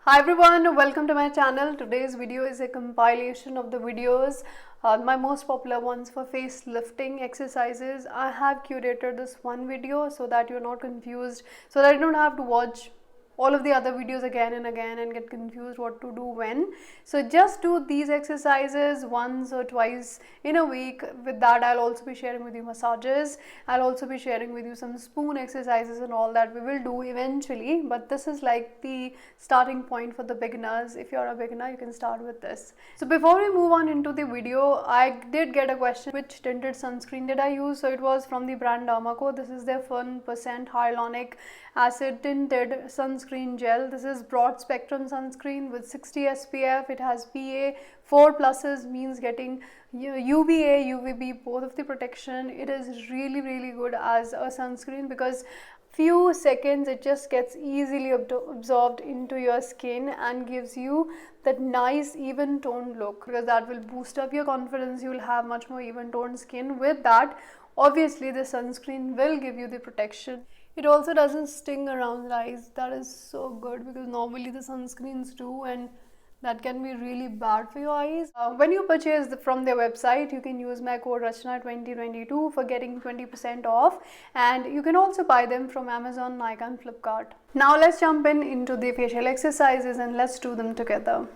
Hi everyone, welcome to my channel. Today's video is a compilation of the videos, my most popular ones for face lifting exercises. I have curated this one video so that you're not confused, so that you don't have to watch all of the other videos again and again and get confused what to do when. So just do these exercises once or twice in a week. With that, I'll also be sharing with you massages. I'll also be sharing with you some spoon exercises and all that we will do eventually, but this is like the starting point for the beginners. If you're a beginner, you can start with this. So before we move on into the video, I did get a question, which tinted sunscreen did I use? So it was from the brand Dermaco. This is their 1% hyaluronic acid tinted sunscreen gel. This is broad spectrum sunscreen with 60 SPF. It has PA 4 pluses, means getting UVA, UVB, both of the protection. It is really good as a sunscreen because few seconds it just gets easily absorbed into your skin and gives you that nice even toned look, because that will boost up your confidence. You will have much more even toned skin. With that, obviously the sunscreen will give you the protection. It also doesn't sting around the eyes. That is so good, because normally the sunscreens do, and that can be really bad for your eyes. When you purchase from their website, you can use my code Rachna 2022 for getting 20% off, and you can also buy them from Amazon, Nike and Flipkart. Now let's jump into the facial exercises and let's do them together.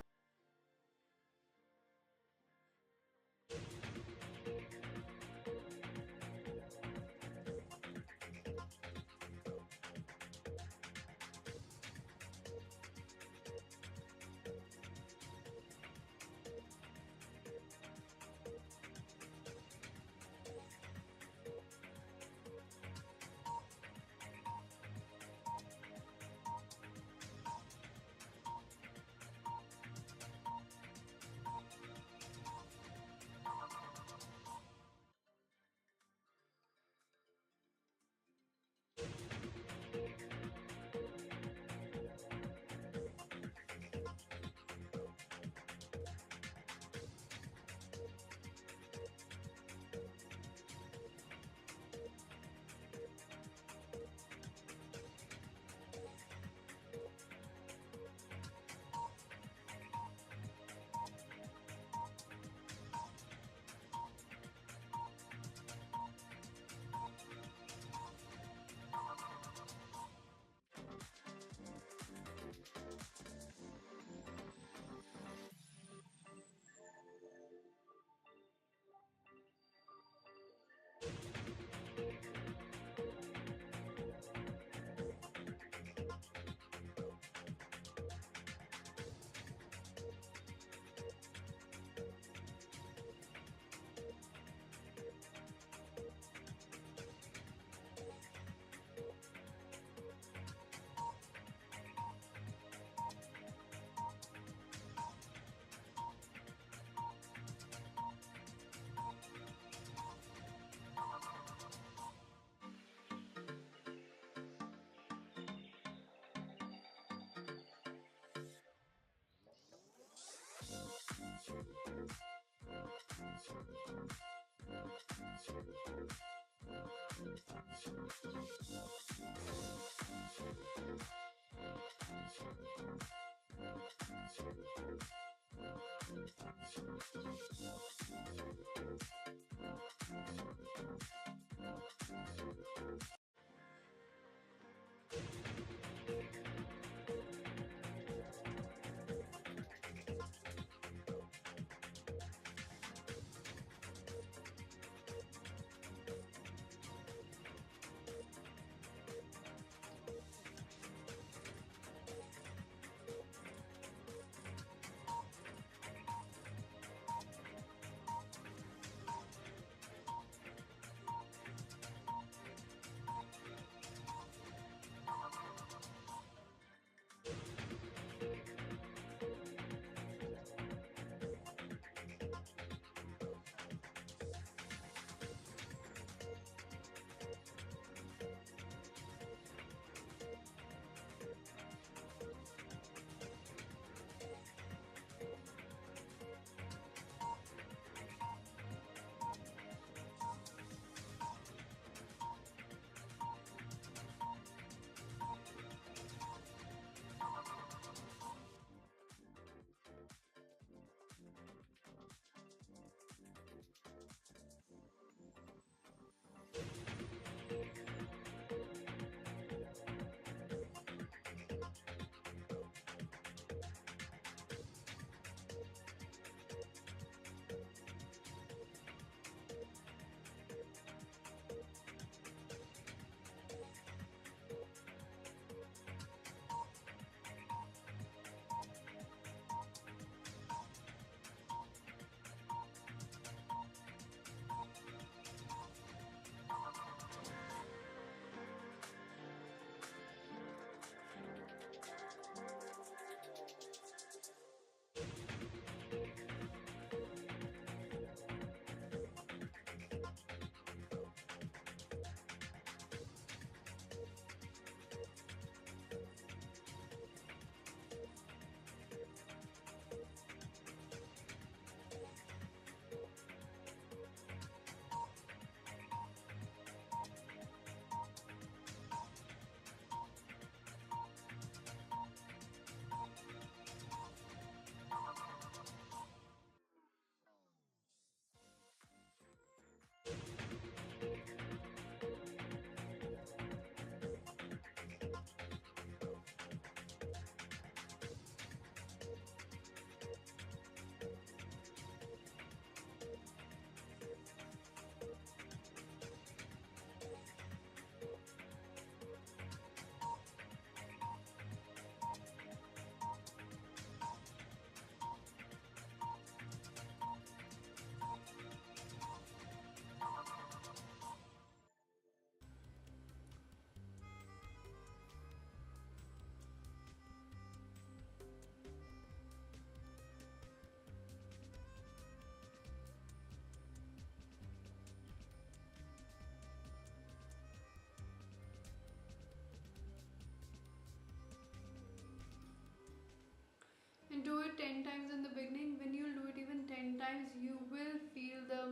do it 10 times in the beginning. When you'll do it even 10 times, you will feel the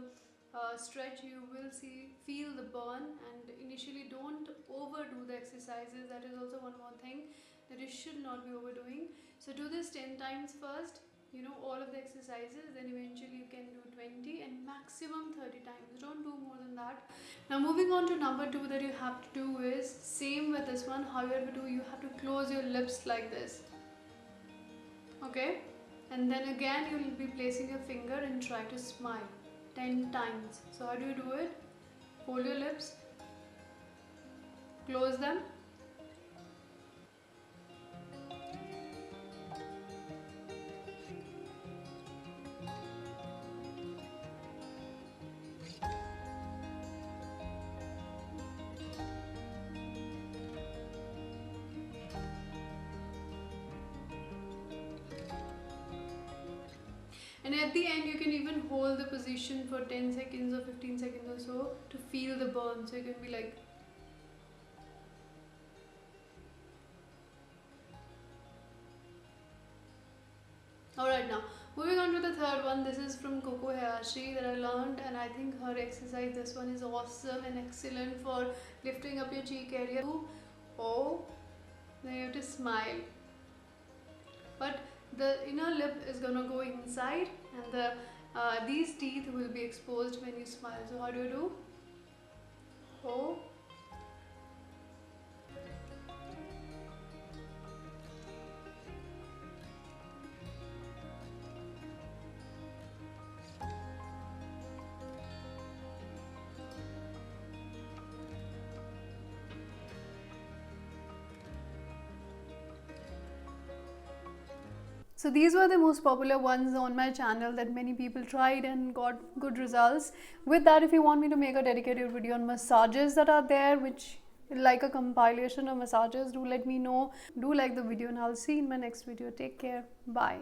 stretch, you will feel the burn. And initially don't overdo the exercises. That is also one more thing that you should not be overdoing. So do this 10 times first, you know, all of the exercises, then eventually you can do 20 and maximum 30 times. Don't do more than that. Now moving on to number 2 that you have to do is same with this one. How you have to do, you have to close your lips like this, okay, and then again you will be placing your finger and try to smile 10 times. So how do you do it? Hold your lips, close them, and at the end you can even hold the position for 10 seconds or 15 seconds or so to feel the burn. So you can be like, alright, now moving on to the third one. This is from Coco Hayashi that I learned, and I think her exercise, this one is awesome and excellent for lifting up your cheek area. Oh, then you have to smile, but the inner lip is gonna go inside, and these teeth will be exposed when you smile. So how do you do? Oh. So these were the most popular ones on my channel that many people tried and got good results. With that, if you want me to make a dedicated video on massages that are there, which like a compilation of massages, do let me know. Do like the video, and I'll see you in my next video. Take care. Bye.